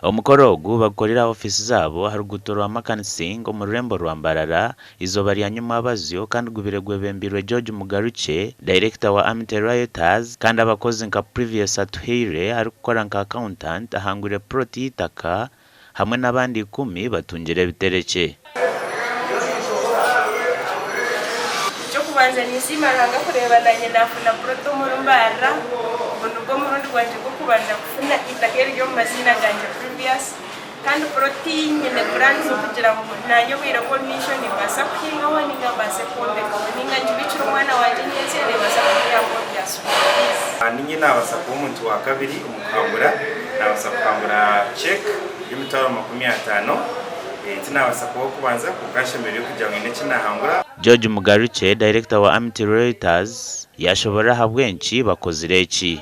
Omukorogu bakorera office zabo harugutoro amakanisi ngo mu rurembo rwa MBARARA izoba rya nyuma bazyo kandi gubiregwe bembirwe George Mugaruche director wa Amity Realtors kandi abakozi nka previous Noohiri ari gukora nka accountant ahangure proti itaka hamwe n'abandi 10 batungire Ekiterekye. Cyo kubanza nisimaranga kureba nanye nafuna proto mu MBARARA ubwo murundi gwanje ko kubanza kufuna itaka ryo mu mazina ganje previous kandi proti nyine brand zo kugira ngo nanyo bira ko mission ibasa kwinga wani ngabase konde ko ninga njibiciro mwana wanje nyese ne basa kugira ngo byasu ninyi nabasa ko umuntu wa kabiri umukangura nabasa kukangura check y'umutaro 50 tinabasa ko kubanza kukasha mbere yo kugira ngo ineke nahangura. George Mugaruche director wa Amity Realtors yashobora habwenci bakozireki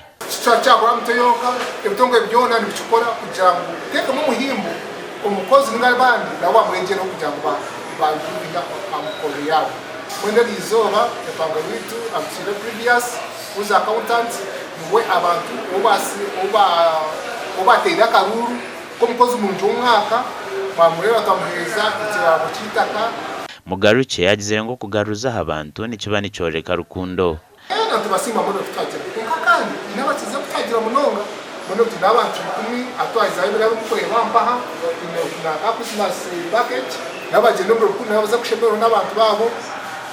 cyakora mutoyoka ibitongo byona nibicukora kugira ngo keke mu muhimbo umukozi ngabandi nawa mwenje no kugira ngo bandubira amukoro yabo mwende lizoba yapanga bitu amtire previous uza accountant we abantu obatera karuru ko mukozi mu njumwaka bamureba tamuheza ikirabo kitaka. Mugaruche yagize ngo kugaruza abantu nikibani cyoreka rukundo tubasima muri tutagira kandi inabakize kutagira munonga muno tinabantu kumi atwaza ibira gukorera mpaha na Christmas bucket nabagende mu rukundo nabaza kushemera n'abantu babo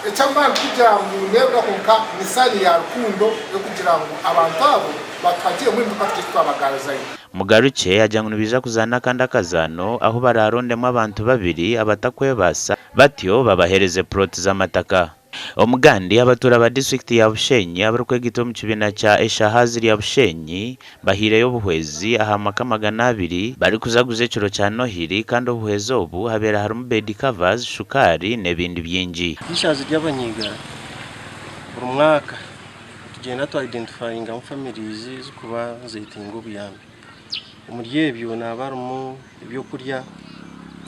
ecyamba kugira ngo nebwa konka misali ya rukundo yo kugira ngo abantu abo batwagiye muri ndukatike twabagaraza. Mugaruche yajyanywe bija kuzana kandi akazano aho bararondemo abantu babiri abatakwebasa batyo babahereze proti z'amataka. Omugandi abatura ba district ya Bushenyi abarukwegito mu kibina cha Eshahaziri ya Bushenyi bahire yo buhwezi aha makamagana 2 bari kuzaguze ciro cha Noohiri kandi obuhwezo obu habera harumu bed covers shukari nebindi byinji. Ishazi ry'abanyiga buri mwaka tugenda to identifying am families kuba zitingo buyambi umuryebyo nabarumu ibyo kurya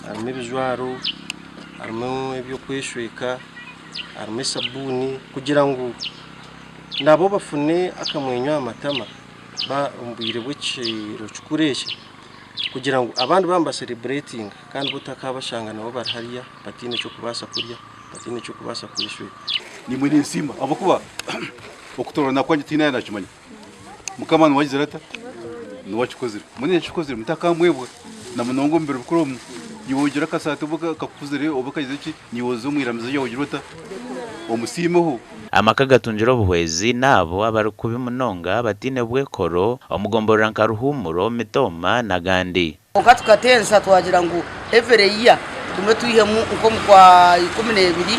harimo ibijwaro harimo ibyo kwishwika harimo sabuni kugira ngo nabo bafune akamwenyo amatama ba umbire bw'ikiro cyukureshe kugira ngo abandi bamba celebrating kandi butakabashanga nabo barhariya batine cyo kubasa kurya batine cyo kubasa kwishwika ni muri nsima abakuba okutorana kwanje tina yana chimanya mukamana wajizerata no wachikozira munye chikozira mutakamwebwe na munongo mbere bukuru yiwogira kasate buka kakuzire obakayize ki nyiwozo mwiramizo yawogirota omusimeho amakaga tunjiro buhwezi nabo abarukubi munonga batine bwekoro omugomborera nkaruhumuro mitoma na gandi okatukatensa twagira ngo every year tume tuyihemu uko kwa 12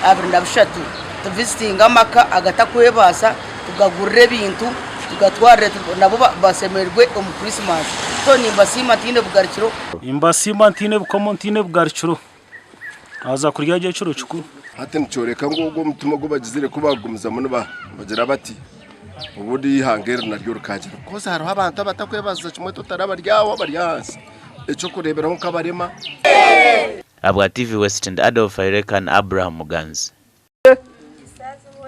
abirindabishatu tuvisitinga amaka agatakwebasa tugagurire bintu tugatware nabo basemerwe omu Christmas to nimbasima tine bugarikiro imbasima tine bukomontine bugarikiro aza kurya je curo cukuru hate ncoreka ngo mutuma go bagizire kubagumiza muno bagira bati ubudi ihangere naryo rukagira koza haro abantu batakwebaza kimwe tutaraba ryawo bari hasi eco kurebera nko kabarema. Abwa TV West and Adolf Irekan Abraham Muganzi.